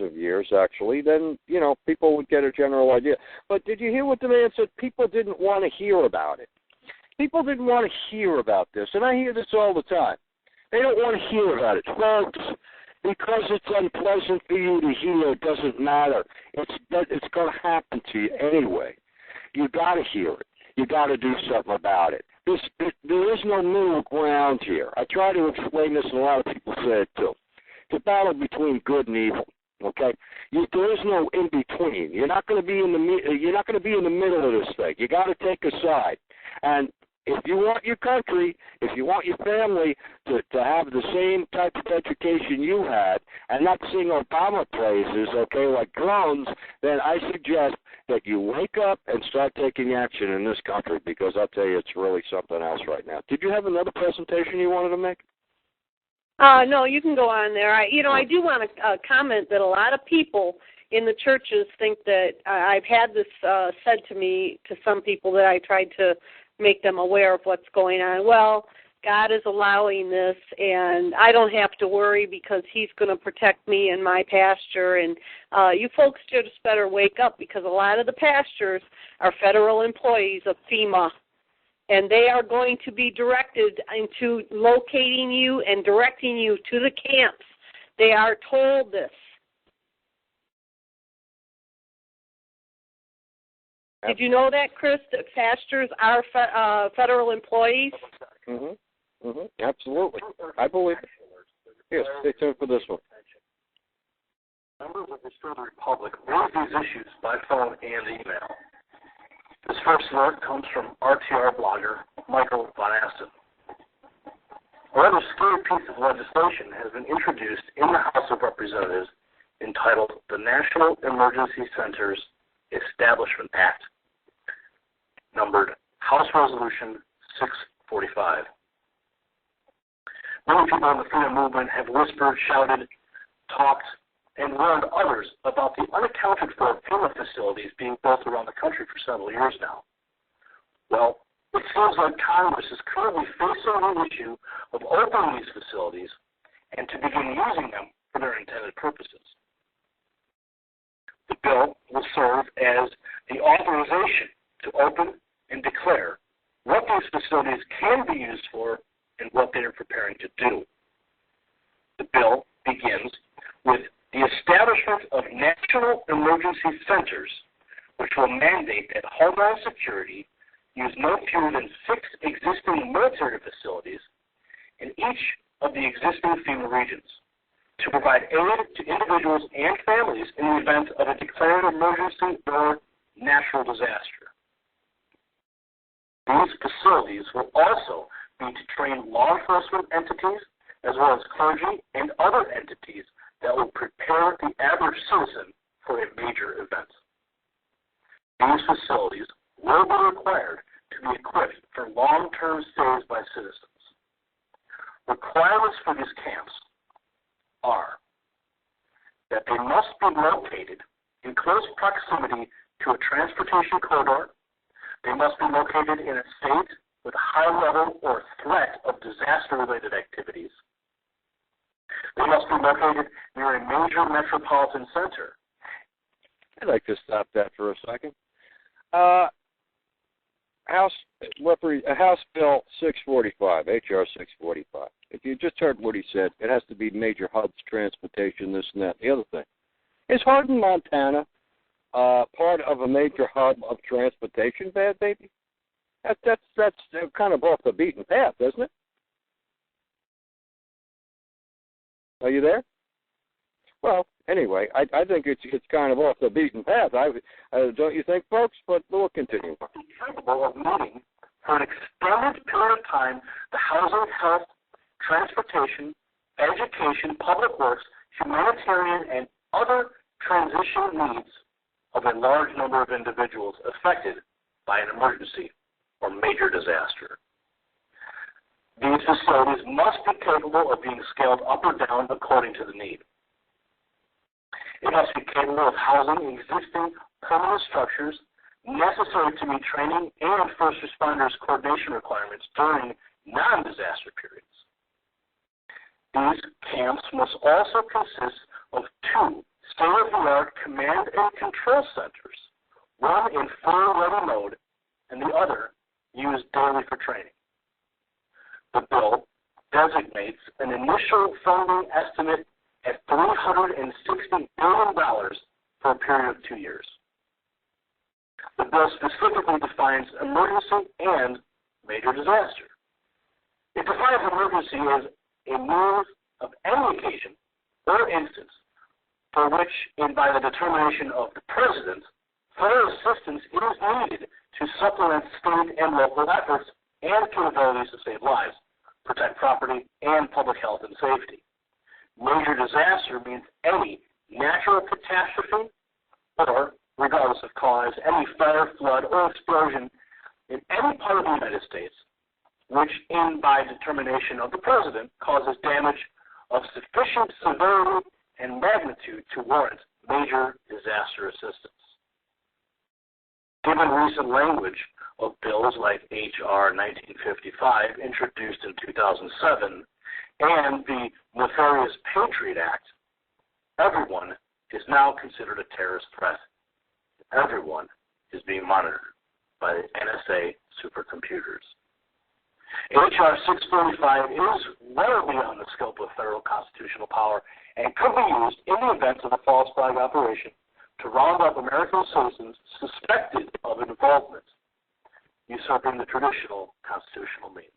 of years, actually, then, people would get a general idea. But did you hear what the man said? People didn't want to hear about it. People didn't want to hear about this, and I hear this all the time. They don't want to hear about it. Folks, because it's unpleasant for you to hear, it doesn't matter. It's going to happen to you anyway. You got to hear it. You got to do something about it. There is no middle ground here. I try to explain this, and a lot of people say it too. It's a battle between good and evil. Okay, there is no in between. You're not going to be in the middle of this thing. You got to take a side. And if you want your country, if you want your family to have the same type of education you had, and not sing Obama praises, okay, like drones, then I suggest that you wake up and start taking action in this country, because I'll tell you, it's really something else right now. Did you have another presentation you wanted to make? No, you can go on there. I do want to comment that a lot of people in the churches think that I've had this said to me, to some people, that I tried to make them aware of what's going on. Well, God is allowing this, and I don't have to worry because he's going to protect me and my pasture. And you folks just better wake up, because a lot of the pastors are federal employees of FEMA, and they are going to be directed into locating you and directing you to the camps. They are told this. Did you know that, Chris, that pastors are federal employees? Mm-hmm. Mm-hmm. Absolutely. I believe it. Yes, stay tuned for this one. Members of the State Republic raise these issues by phone and email. This first alert comes from RTR blogger Michael Von Asten. A rather scary piece of legislation has been introduced in the House of Representatives entitled the National Emergency Centers Establishment Act, numbered House Resolution 645. Many people in the freedom movement have whispered, shouted, talked, and warned others about the unaccounted for FEMA facilities being built around the country for several years now. Well, it seems like Congress is currently facing the issue of opening these facilities and to begin using them for their intended purposes. The bill will serve as the authorization to open and declare what these facilities can be used for and what they are preparing to do. The bill begins with the establishment of national emergency centers, which will mandate that Homeland Security use no fewer than 6 existing military facilities in each of the existing FEMA regions to provide aid to individuals and families in the event of a declared emergency or natural disaster. These facilities will also be to train law enforcement entities as well as clergy and other entities that will prepare the average citizen for a major event. These facilities will be required to be equipped for long-term stays by citizens. Requirements for these camps are that they must be located in close proximity to a transportation corridor. They must be located in a state with a high level or threat of disaster-related activities. They must be located near a major metropolitan center. I'd like to stop that for a second. House Bill 645, H.R. 645. If you just heard what he said, it has to be major hubs, transportation, this and that. The other thing. Is Hardin, Montana part of a major hub of transportation, Bad Baby? That's kind of off the beaten path, isn't it? Are you there? Well, anyway, I think it's kind of off the beaten path. Don't you think, folks? But we'll continue. Capable of meeting for an extended period of time the housing, health, transportation, education, public works, humanitarian, and other transition needs of a large number of individuals affected by an emergency or major disaster. These facilities must be capable of being scaled up or down according to the need. It must be capable of housing existing permanent structures necessary to meet training and first responders coordination requirements during non-disaster periods. These camps must also consist of 2 state-of-the-art command and control centers, one in full ready mode and the other used daily for training. The bill designates an initial funding estimate at $360 billion for a period of 2 years. The bill specifically defines emergency and major disaster. It defines emergency as a means of any occasion or instance for which, by the determination of the President, federal assistance is needed to supplement state and local efforts and capabilities to save lives, protect property, and public health and safety. Major disaster means any natural catastrophe or, regardless of cause, any fire, flood, or explosion in any part of the United States, which, by determination of the President, causes damage of sufficient severity and magnitude to warrant major disaster assistance. Given recent language of bills like H.R. 1955, introduced in 2007, and the nefarious Patriot Act, everyone is now considered a terrorist threat. Everyone is being monitored by the NSA supercomputers. H.R. 645 is well beyond the scope of federal constitutional power and could be used in the event of a false flag operation to round up American citizens suspected of involvement, usurping the traditional constitutional means.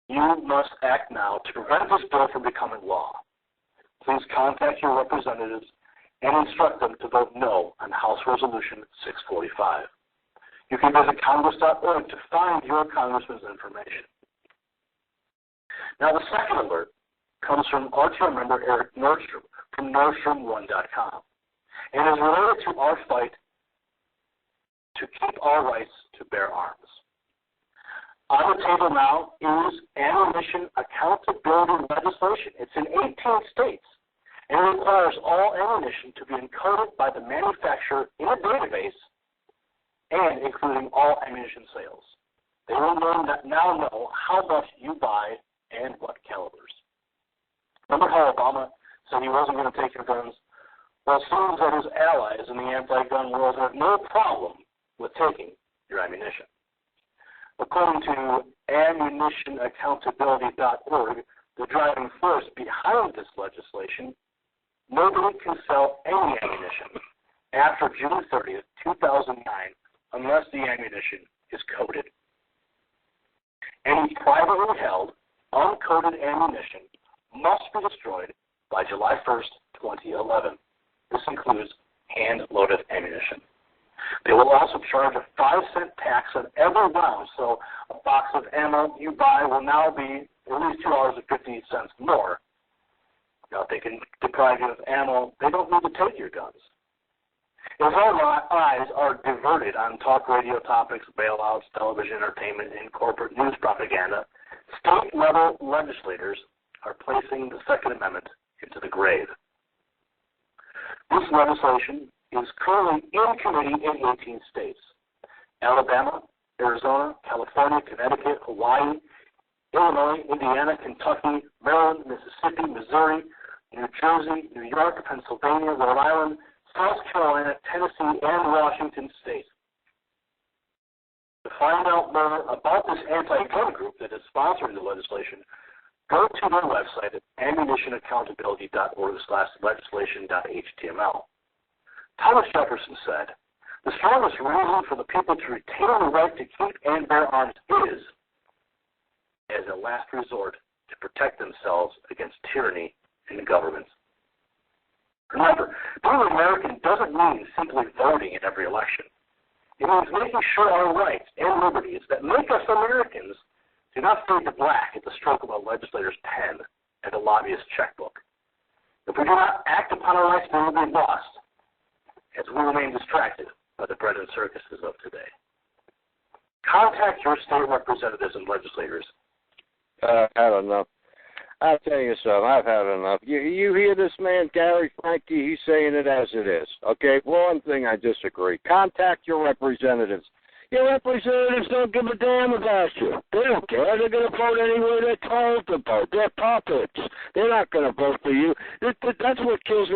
You must act now to prevent this bill from becoming law. Please contact your representatives and instruct them to vote no on House Resolution 645. You can visit congress.org to find your congressman's information. Now, the second alert comes from RTO member Eric Nordstrom from Nordstrom1.com and is related to our fight to keep our rights to bear arms. On the table now is ammunition accountability legislation. It's in 18 states and it requires all ammunition to be encoded by the manufacturer in a database and including all ammunition sales. They will now know how much you buy and what calibers. Remember how Obama said he wasn't going to take your guns? Well, it seems that his allies in the anti-gun world have no problem with taking your ammunition. According to ammunitionaccountability.org, the driving force behind this legislation, nobody can sell any ammunition after June 30th, 2009, unless the ammunition is coded. Any privately held, uncoded ammunition must be destroyed by July 1st, 2011. This includes hand-loaded ammunition. They will also charge a 5-cent tax on every round, so a box of ammo you buy will now be at least $2.50 more. Now, if they can deprive you of ammo, they don't need to take your guns. If our eyes are diverted on talk radio topics, bailouts, television entertainment, and corporate news propaganda, state-level legislators are placing the Second Amendment into the grave. This legislation is currently in committee in 18 states: Alabama, Arizona, California, Connecticut, Hawaii, Illinois, Indiana, Kentucky, Maryland, Mississippi, Missouri, New Jersey, New York, Pennsylvania, Rhode Island, South Carolina, Tennessee, and Washington State. To find out more about this anti-gun group that is sponsoring the legislation, go to their website at ammunitionaccountability.org/legislation.html. Thomas Jefferson said, "The strongest reason for the people to retain the right to keep and bear arms is, as a last resort, to protect themselves against tyranny and government." Remember, being an American doesn't mean simply voting in every election. It means making sure our rights and liberties that make us Americans do not fade to black at the stroke of a legislator's pen and a lobbyist's checkbook. If we do not act upon our rights, we will be lost, as we remain distracted by the bread and circuses of today. Contact your state representatives and legislators. I don't know. I'll tell you something. I've had enough. You hear this man, Gary Frankie? He's saying it as it is. Okay, one thing I disagree. Contact your representatives. Your representatives don't give a damn about you. They don't care. They're going to vote anywhere they're told to vote. They're puppets. They're not going to vote for you. That's what kills me.